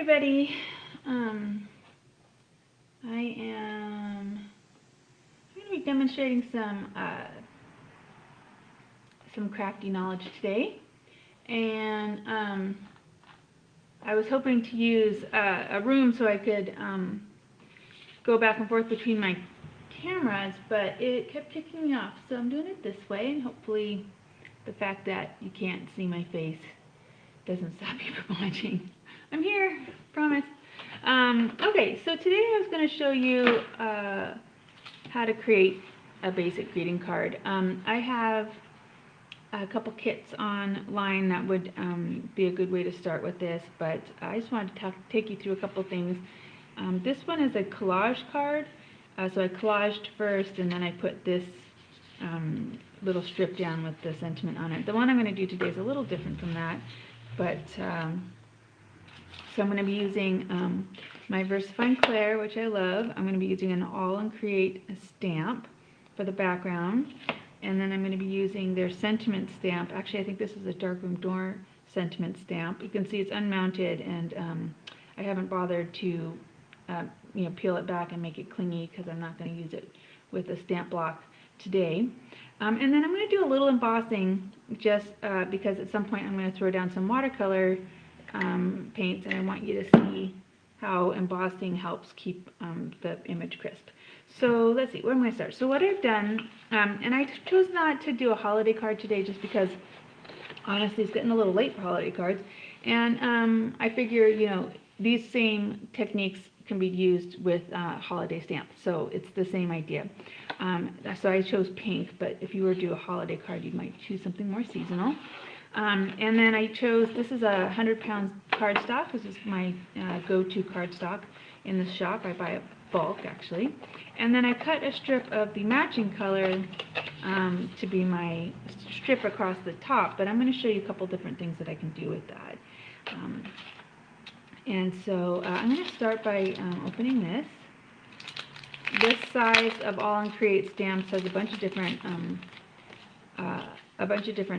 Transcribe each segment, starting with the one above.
everybody. I am going to be demonstrating some crafty knowledge today, and I was hoping to use a room so I could go back and forth between my cameras, but it kept kicking me off, so I'm doing it this way, and hopefully the fact that you can't see my face doesn't stop you from watching. I'm here, promise. Okay, so today I was going to show you how to create a basic greeting card. I have a couple kits online that would be a good way to start with this, but I just wanted to take you through a couple things. This one is a collage card, so I collaged first and then I put this little strip down with the sentiment on it. The one I'm going to do today is a little different from that, but so I'm going to be using my VersaFine Claire, which I love. I'm going to be using an All and Create stamp for the background, and then I'm going to be using their sentiment stamp. Actually, I think this is a darkroom door sentiment stamp. You can see it's unmounted, and I haven't bothered to peel it back and make it clingy because I'm not going to use it with a stamp block today. And then I'm going to do a little embossing just because at some point I'm going to throw down some watercolor paints, and I want you to see how embossing helps keep the image crisp. So let's see, where am I going to start? So what I've done, and I chose not to do a holiday card today just because honestly it's getting a little late for holiday cards, and I figure these same techniques can be used with holiday stamps, so it's the same idea. So I chose pink, but if you were to do a holiday card you might choose something more seasonal. And then I chose, this is a 100-pound cardstock. This is my go-to cardstock in the shop. I buy it bulk, actually. And then I cut a strip of the matching color to be my strip across the top, but I'm going to show you a couple different things that I can do with that. And so I'm going to start by opening this. This size of All and Create stamps has a bunch of different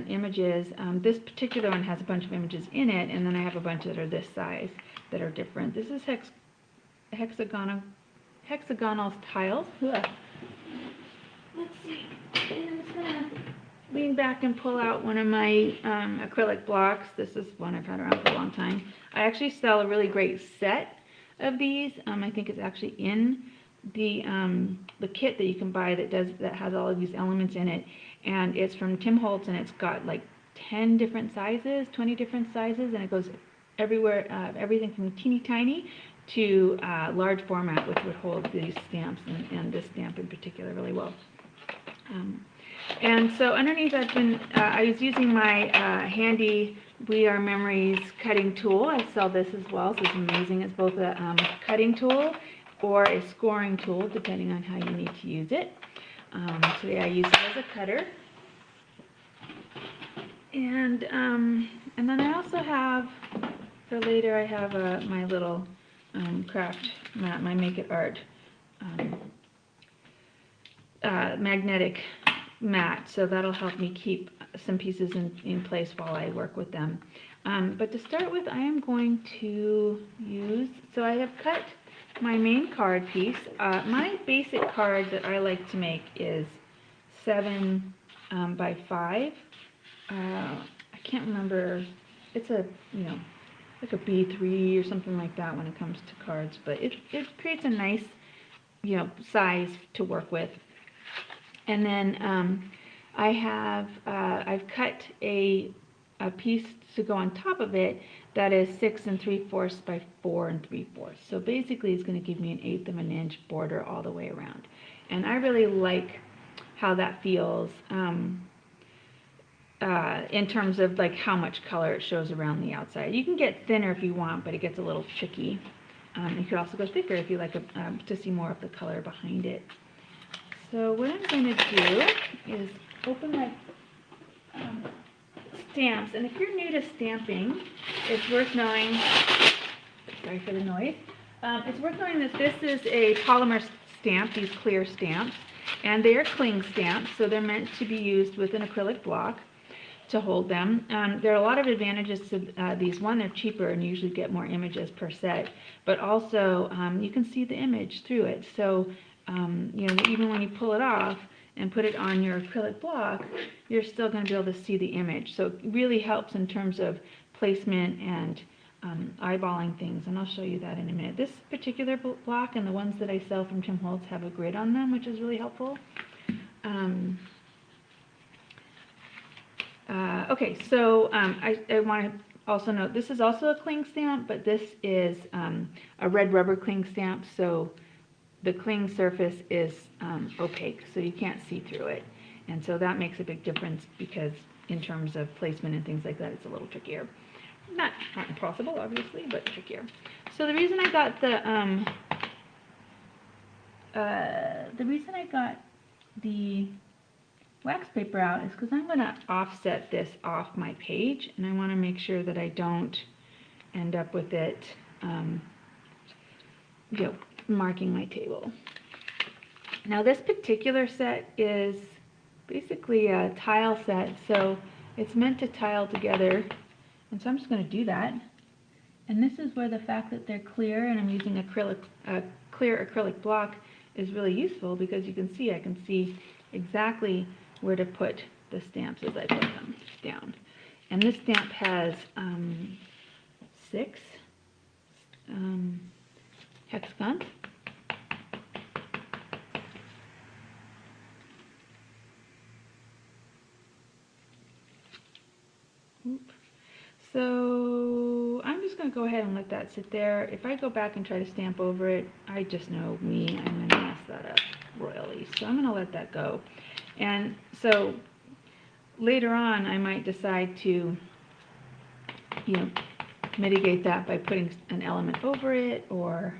images. This particular one has a bunch of images in it, and then I have a bunch that are this size that are different. This is hexagonal tiles. Ugh. Let's see. And I'm just gonna lean back and pull out one of my acrylic blocks. This is one I've had around for a long time. I actually sell a really great set of these. I think it's actually in the kit that you can buy that has all of these elements in it, and it's from Tim Holtz, and it's got like 10 different sizes, 20 different sizes, and it goes everywhere, everything from teeny tiny to large format, which would hold these stamps and this stamp in particular really well. And so underneath I was using my handy We Are Memories cutting tool. I sell this as well, so it's amazing. It's both a cutting tool or a scoring tool, depending on how you need to use it. Today I use it as a cutter. And then I also have, for later, I have my little craft mat, my Make It Art magnetic mat, so that'll help me keep some pieces in place while I work with them. But to start with, I am going to use, so I have cut my main card piece. My basic card that I like to make is 7 by 5. I can't remember, it's a, like a B3 or something like that when it comes to cards, but it creates a nice, size to work with. And then I've cut a piece to go on top of it that is 6 3/4 by 4 3/4. So basically it's going to give me 1/8 of an inch border all the way around. And I really like how that feels in terms of like how much color it shows around the outside. You can get thinner if you want, but it gets a little tricky. You could also go thicker if you like to see more of the color behind it. So what I'm going to do is open my stamps, and if you're new to stamping, it's worth knowing, sorry for the noise, it's worth knowing that this is a polymer stamp, these clear stamps, and they are cling stamps, so they're meant to be used with an acrylic block to hold them. There are a lot of advantages to these. One, they're cheaper and you usually get more images per set, but also you can see the image through it. So, you know, even when you pull it off and put it on your acrylic block, you're still going to be able to see the image. So it really helps in terms of placement and eyeballing things, and I'll show you that in a minute. This particular block and the ones that I sell from Tim Holtz have a grid on them, which is really helpful. Okay, so I want to also note this is also a cling stamp, but this is a red rubber cling stamp, so the cling surface is opaque, so you can't see through it. And so that makes a big difference because in terms of placement and things like that, it's a little trickier. Not impossible, obviously, but trickier. So the reason I got the wax paper out is because I'm going to offset this off my page, and I want to make sure that I don't end up with it, you know, marking my table. Now this particular set is basically a tile set, so it's meant to tile together, and so I'm just going to do that. And this is where the fact that they're clear and I'm using a clear acrylic block is really useful, because you can see, I can see exactly where to put the stamps as I put them down. And this stamp has 6 hexagons. So I'm just going to go ahead and let that sit there. If I go back and try to stamp over it, I just know me, I'm going to mess that up royally. So I'm going to let that go. And so later on, I might decide to, you know, mitigate that by putting an element over it, or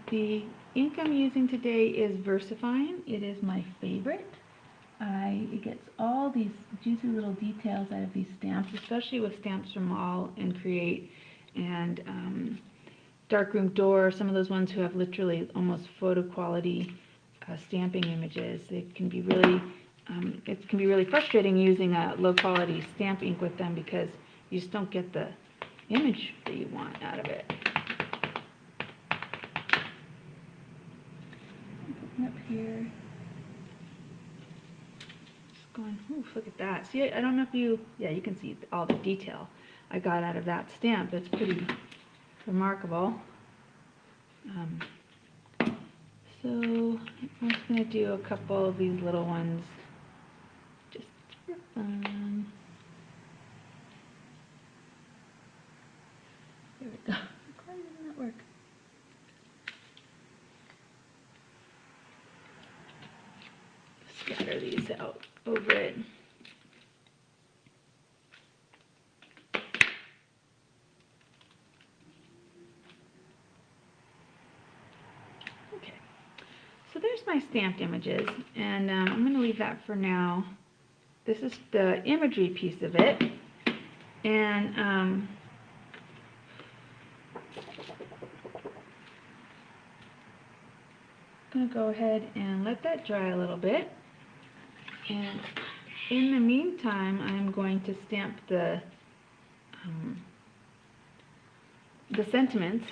the ink I'm using today is VersaFine. It is my favorite. It gets all these juicy little details out of these stamps, especially with stamps from All and Create and Darkroom Door, some of those ones who have literally almost photo quality stamping images. It can be really frustrating using a low quality stamp ink with them, because you just don't get the image that you want out of it. Up here, just going, ooh, look at that. See, I don't know if you can see all the detail I got out of that stamp. That's pretty remarkable. So I'm just going to do a couple of these little ones just for fun. There we go. Why doesn't that work? Scatter these out over it. Okay, so there's my stamped images, and I'm going to leave that for now. This is the imagery piece of it, and I'm going to go ahead and let that dry a little bit. And in the meantime, I'm going to stamp the sentiments.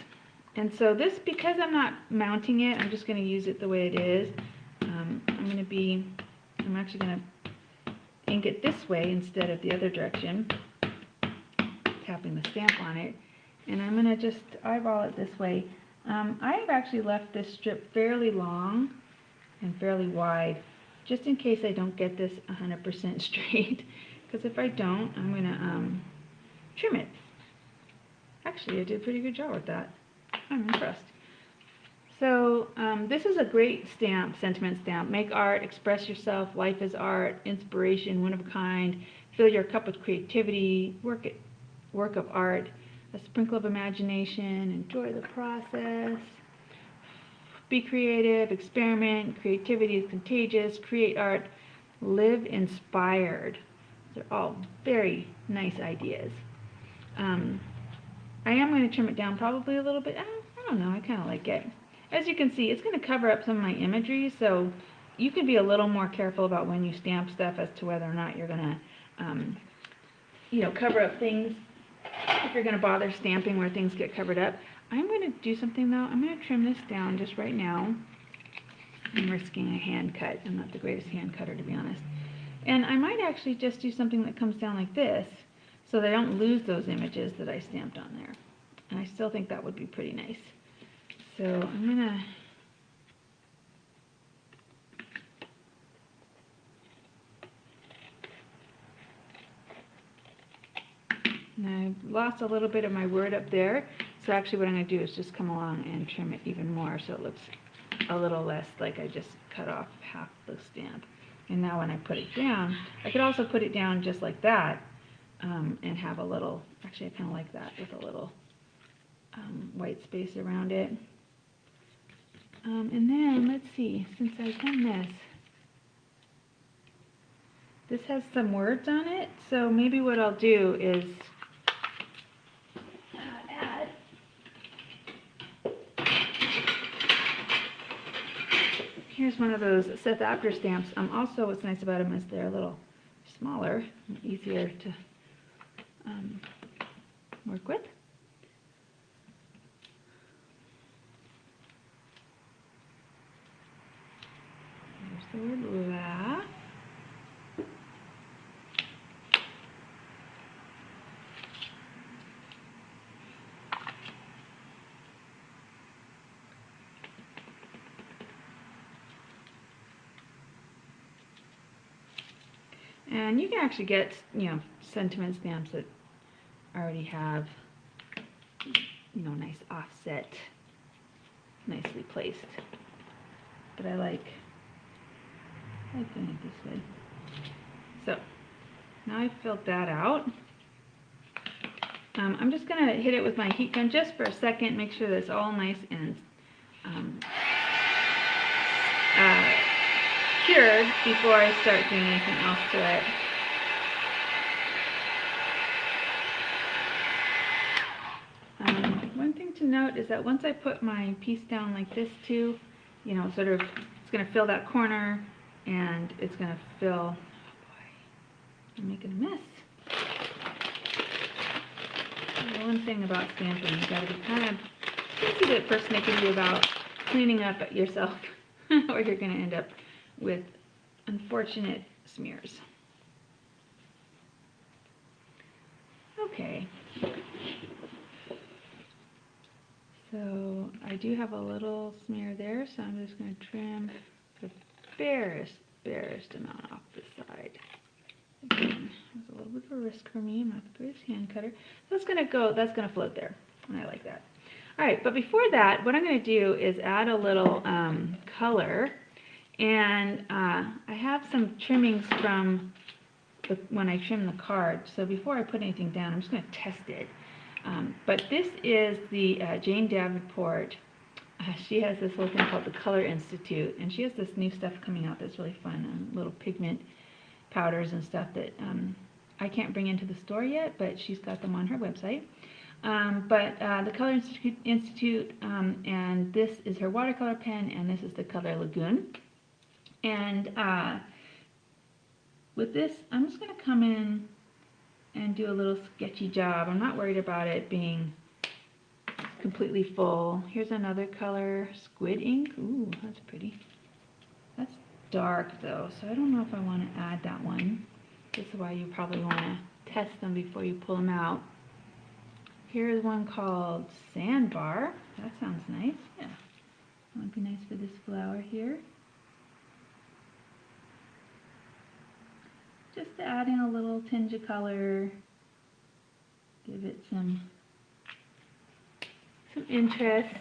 And so this, because I'm not mounting it, I'm just going to use it the way it is. I'm actually going to ink it this way instead of the other direction, tapping the stamp on it. And I'm going to just eyeball it this way. I've actually left this strip fairly long and fairly wide, just in case I don't get this 100% straight, because if I don't, I'm going to trim it. Actually, I did a pretty good job with that. I'm impressed. So this is a great stamp, sentiment stamp. Make art, express yourself, life is art, inspiration, one of a kind, fill your cup with creativity, work of art, a sprinkle of imagination, enjoy the process. Be creative, experiment, creativity is contagious, create art, live inspired. They're all very nice ideas. I am going to trim it down probably a little bit. I don't know, I kind of like it. As you can see, it's going to cover up some of my imagery, so you can be a little more careful about when you stamp stuff as to whether or not you're going to, cover up things. If you're going to bother stamping where things get covered up. I'm going to do something though. I'm going to trim this down just right now. I'm risking a hand cut. I'm not the greatest hand cutter, to be honest. And I might actually just do something that comes down like this, so that I don't lose those images that I stamped on there. And I still think that would be pretty nice. So I'm going to and I've lost a little bit of my word up there, so actually what I'm going to do is just come along and trim it even more so it looks a little less like I just cut off half the stamp. And now when I put it down, I could also put it down just like that and have a little, actually I kind of like that with a little white space around it. And then, let's see, since I've done this has some words on it, so maybe what I'll do is add here's one of those Seth Apter stamps. Also, what's nice about them is they're a little smaller, easier to work with. There's the word laugh. And you can actually get, sentiment stamps that already have, nice offset, nicely placed. But I like doing it this way. So, now I've filled that out. I'm just going to hit it with my heat gun just for a second, make sure that it's all nice and cured before I start doing anything else to it. One thing to note is that once I put my piece down like this too, sort of, it's going to fill that corner and it's going to fill, oh boy, I'm making a mess. The one thing about stamping, you've got to be kind of see the person making you about cleaning up yourself or you're going to end up with unfortunate smears. Okay. So I do have a little smear there, so I'm just going to trim the barest amount off the side. Again, it was a little bit of a risk for me. I'm not the greatest hand cutter. That's going to float there, and I like that. All right, but before that, what I'm going to do is add a little color. And I have some trimmings from when I trim the card. So before I put anything down, I'm just going to test it. But this is the Jane Davenport. She has this little thing called the Color Institute. And she has this new stuff coming out that's really fun. Little pigment powders and stuff that I can't bring into the store yet, but she's got them on her website. The Color Institute, and this is her watercolor pen, and this is the Color Lagoon. And with this, I'm just going to come in and do a little sketchy job. I'm not worried about it being completely full. Here's another color, squid ink. Ooh, that's pretty. That's dark though, so I don't know if I want to add that one. This is why you probably want to test them before you pull them out. Here's one called Sandbar. That sounds nice. Yeah, that would be nice for this flower here. Just to add in a little tinge of color, give it some interest.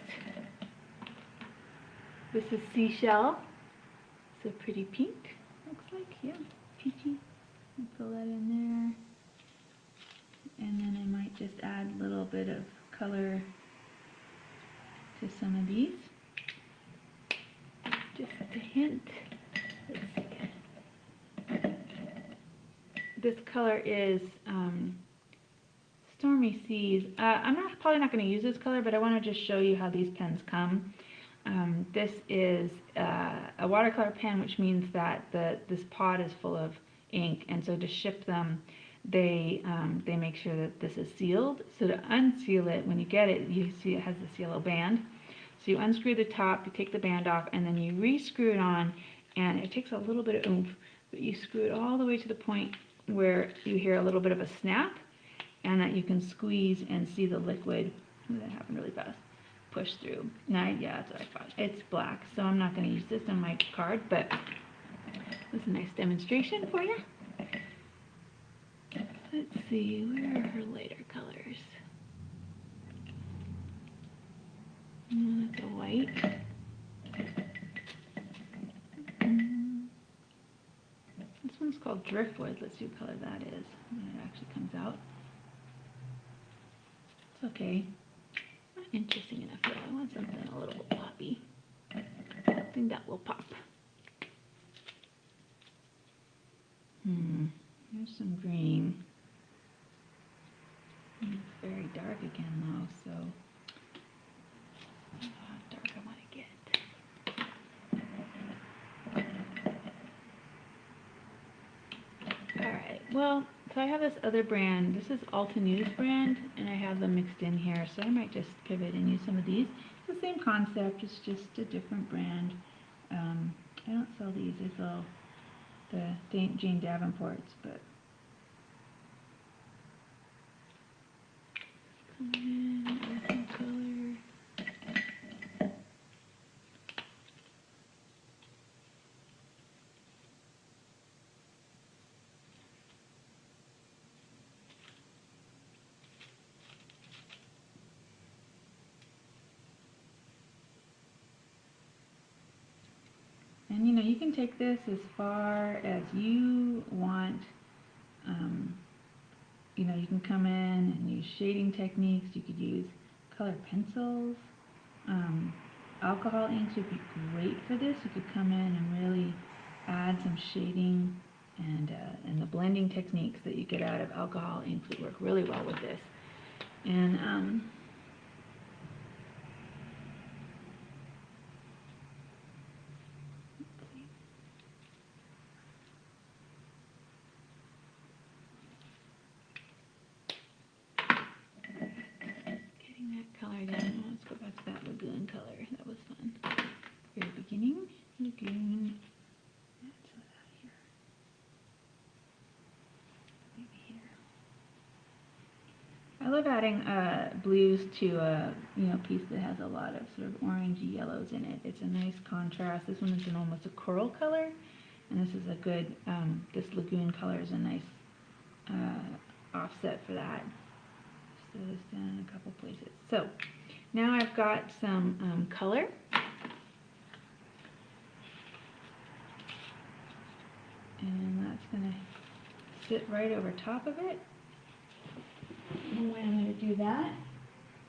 This is Seashell. It's a pretty pink, looks like, yeah, peachy. I'll fill that in there. And then I might just add a little bit of color to some of these. Just a hint. Let's see. this color is Stormy Seas. I'm probably not going to use this color, but I want to just show you how these pens come. This is a watercolor pen, which means that this pod is full of ink, and so to ship them, they make sure that this is sealed. So to unseal it, when you get it, you see it has this yellow band. So you unscrew the top, you take the band off, and then you re-screw it on, and it takes a little bit of oomph, but you screw it all the way to the point where you hear a little bit of a snap, and that you can squeeze and see the liquid. That happened really fast. Push through. Now, yeah, that's what I thought. It's black, so I'm not going to use this on my card, but this is a nice demonstration for you. Let's see, where are her later colors? That's a white. This one's called Driftwood. Let's see what color that is when it actually comes out. It's okay. Not interesting enough yet. I want something a little poppy. Something that will pop. There's some green. It's very dark again though, so I don't know how dark I want to get. Alright, well, so I have this other brand. This is Alta News brand, and I have them mixed in here, so I might just pivot and use some of these. It's the same concept, it's just a different brand. I don't sell these, I sell the Jane Davenports, but come in, some color. And you know, you can take this as far as you want. You know, you can come in and use shading techniques. You could use color pencils. Alcohol inks would be great for this. You could come in and really add some shading, and the blending techniques that you get out of alcohol inks would work really well with this. And color down. Let's go back to that lagoon color. That was fun. Very beginning. Lagoon. That's here. Maybe here. I love adding blues to a piece that has a lot of sort of orangey yellows in it. It's a nice contrast. This one is almost a coral color, and this is a good. This lagoon color is a nice offset for that. Throw this down in a couple places. So now I've got some color. And that's going to sit right over top of it. And the way I'm going to do that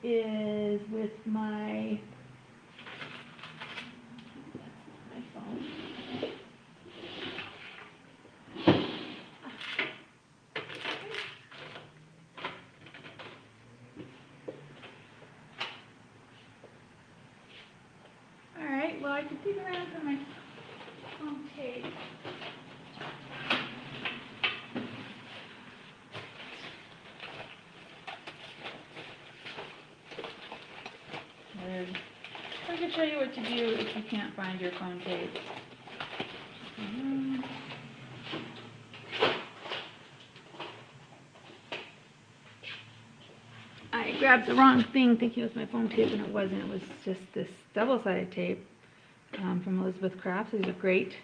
is with my phone. Well, I could dig around for my foam tape. I can show you what to do if you can't find your foam tape. I grabbed the wrong thing thinking it was my foam tape, and it wasn't. It was just this double-sided tape. From Elizabeth Crafts. These are great.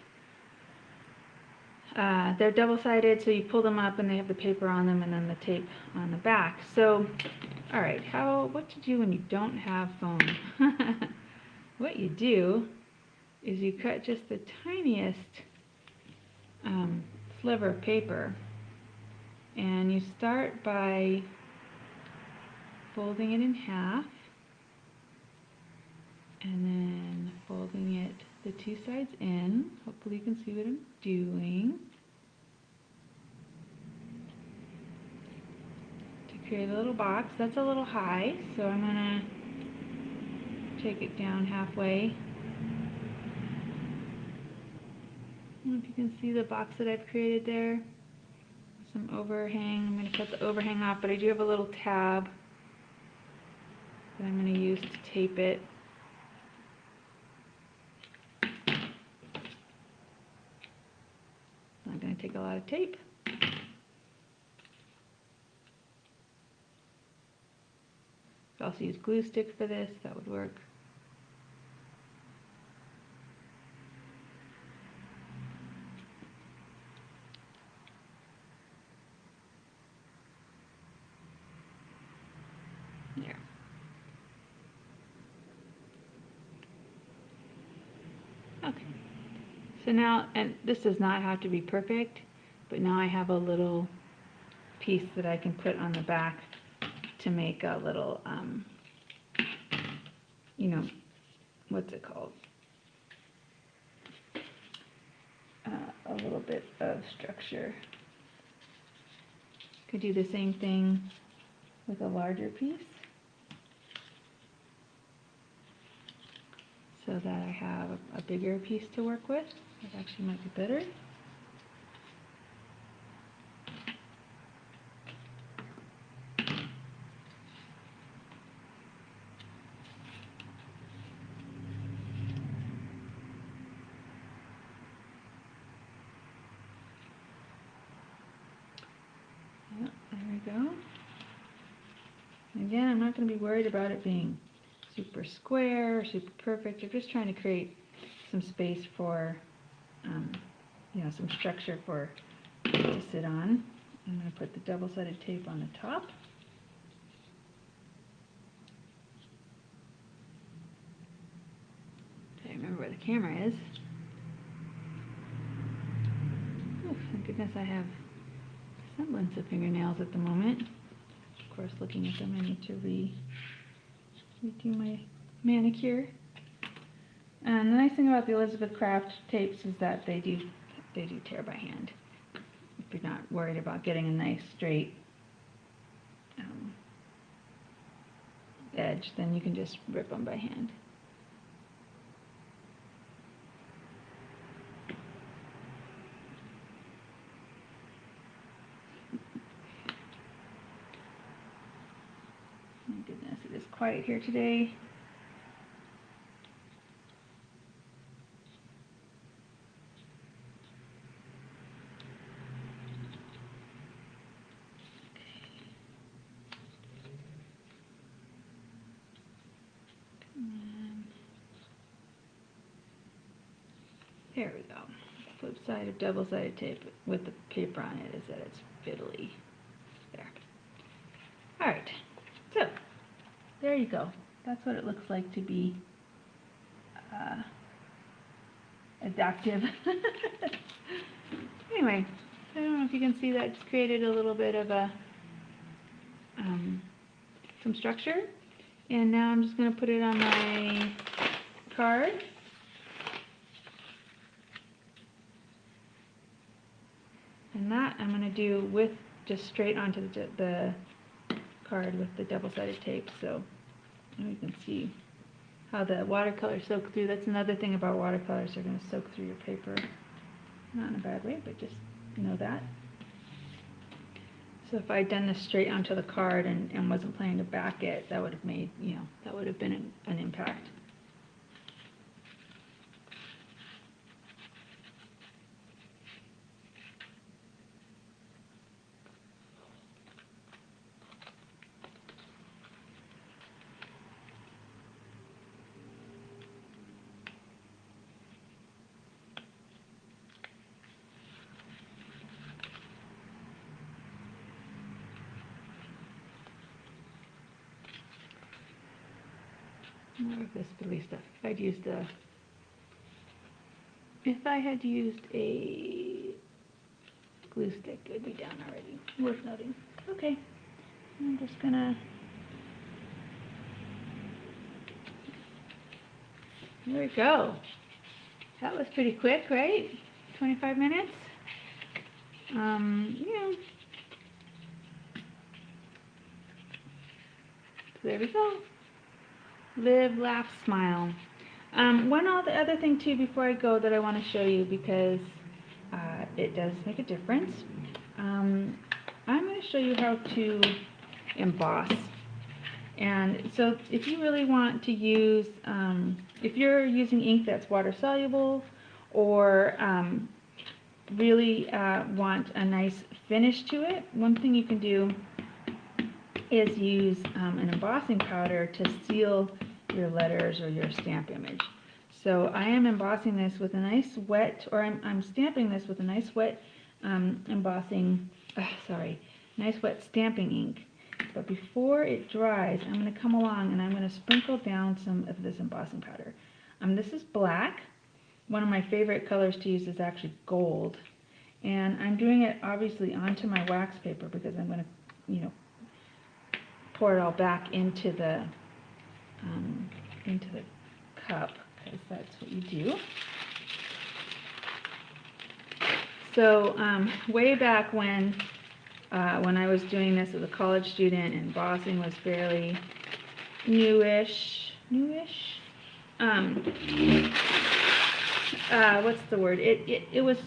They're double-sided, so you pull them up and they have the paper on them and then the tape on the back. So, alright, what to do when you don't have foam? What you do is you cut just the tiniest sliver of paper, and you start by folding it in half, and then folding it the two sides in. Hopefully you can see what I'm doing. create a little box. That's a little high, so I'm going to take it down halfway. I don't know if you can see the box that I've created there. Some overhang. I'm going to cut the overhang off, but I do have a little tab that I'm going to use to tape it. I'm going to take a lot of tape. Could also use glue stick for this. That would work. There. Okay. So now, and this does not have to be perfect, but now I have a little piece that I can put on the back to make a little, you know, what's it called? A little bit of structure. Could do the same thing with a larger piece, so that I have a bigger piece to work with. That actually might be better. Yep, there we go. Again, I'm not going to be worried about it being super square or super perfect. I'm just trying to create some space for, you know, some structure for it to sit on. I'm going to put the double-sided tape on the top. I remember where the camera is. Oh, thank goodness I have a semblance of fingernails at the moment. Of course, looking at them, I need to redo my manicure. And the nice thing about the Elizabeth Craft tapes is that they do tear by hand. If you're not worried about getting a nice straight edge, then you can just rip them by hand. My goodness, it is quiet here today. There we go. Flip side of double-sided tape with the paper on it is that it's fiddly. There. Alright, so there you go. That's what it looks like to be adaptive. Anyway, I don't know if you can see that. I just created a little bit of a some structure, and now I'm just going to put it on my card. And that I'm going to do with just straight onto the card with the double-sided tape, so you can see how the watercolor soak through. That's another thing about watercolors, they're going to soak through your paper. Not in a bad way, but just know that. So if I had done this straight onto the card and wasn't planning to back it, that would have made, you know, that would have been an impact. More of this fiddly stuff. If I had used a glue stick, it would be down already. Worth noting. Okay, I'm just gonna. There we go. That was pretty quick, right? 25 minutes. You know, There we go. Live, laugh, smile. One other thing too before I go that I want to show you, because it does make a difference. I'm going to show you how to emboss. And so if you really want to use, if you're using ink that's water soluble, or really want a nice finish to it, one thing you can do is use an embossing powder to seal your letters or your stamp image. So I am embossing this with a nice wet, or I'm stamping this with a nice wet nice wet stamping ink. But before it dries, I'm going to come along and I'm going to sprinkle down some of this embossing powder. This is black. One of my favorite colors to use is actually gold. And I'm doing it obviously onto my wax paper because I'm going to, pour it all back into the cup, because that's what you do. So way back when I was doing this as a college student, and embossing was fairly newish. What's the word? It was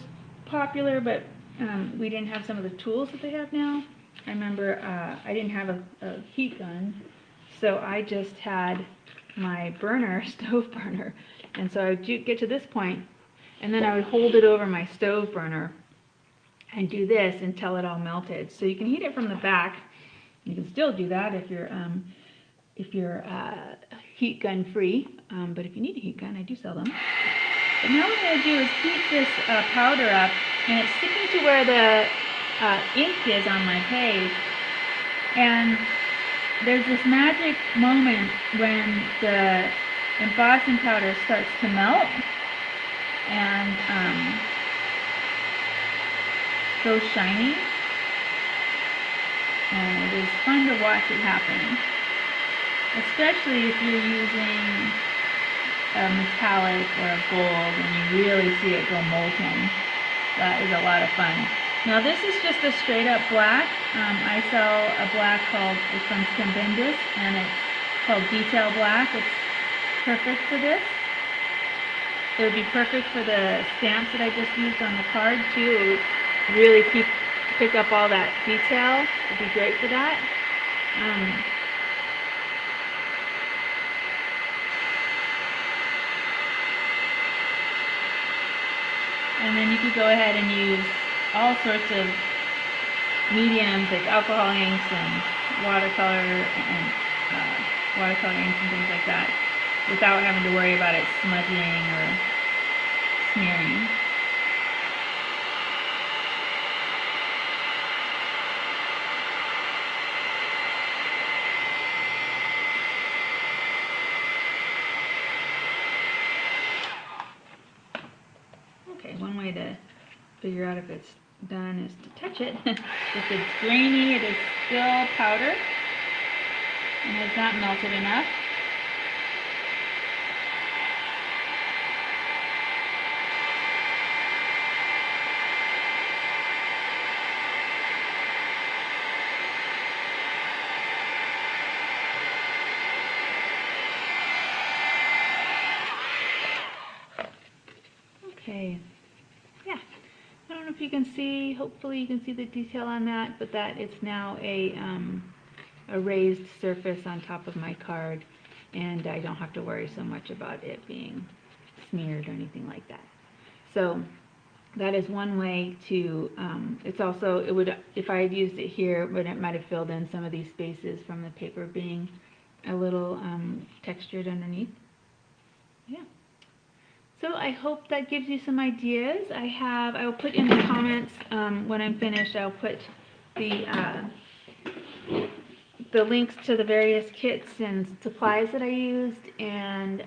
popular, but we didn't have some of the tools that they have now. I remember I didn't have a heat gun, so I just had my burner, stove burner, and so I would get to this point, and then I would hold it over my stove burner and do this until it all melted. So you can heat it from the back. You can still do that if you're heat gun free, but if you need a heat gun, I do sell them. But now what I'm going to do is heat this powder up, and it's sticking to where the ink is on my page, and there's this magic moment when the embossing powder starts to melt and go shiny, and it is fun to watch it happen, especially if you're using a metallic or a gold and you really see it go molten. That is a lot of fun. Now this is just a straight up black. I sell a black it's from Bendis, and it's called Detail Black. It's perfect for this. It would be perfect for the stamps that I just used on the card too. It would really pick up all that detail. It would be great for that. And then you could go ahead and use all sorts of mediums like alcohol inks and watercolor inks and things like that, without having to worry about it smudging or smearing. Okay, one way to figure out if it's done is to touch it. If it's grainy, it is still powder and has not melted enough. Okay, yeah, I don't know if you can see, hopefully you can see the detail on that, but that it's now a raised surface on top of my card, and I don't have to worry so much about it being smeared or anything like that. So that is one way to, it's also, it would, if I had used it here, it might have filled in some of these spaces from the paper being a little textured underneath. Yeah. So I hope that gives you some ideas. I will put in the comments when I'm finished, I'll put the links to the various kits and supplies that I used, and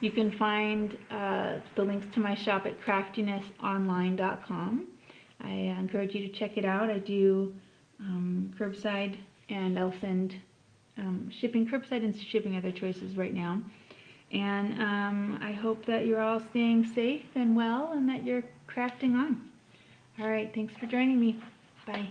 you can find the links to my shop at craftinessonline.com. I encourage you to check it out. I do curbside, and I'll send shipping, curbside and shipping other choices right now. And I hope that you're all staying safe and well, and that you're crafting on. All right, thanks for joining me. Bye.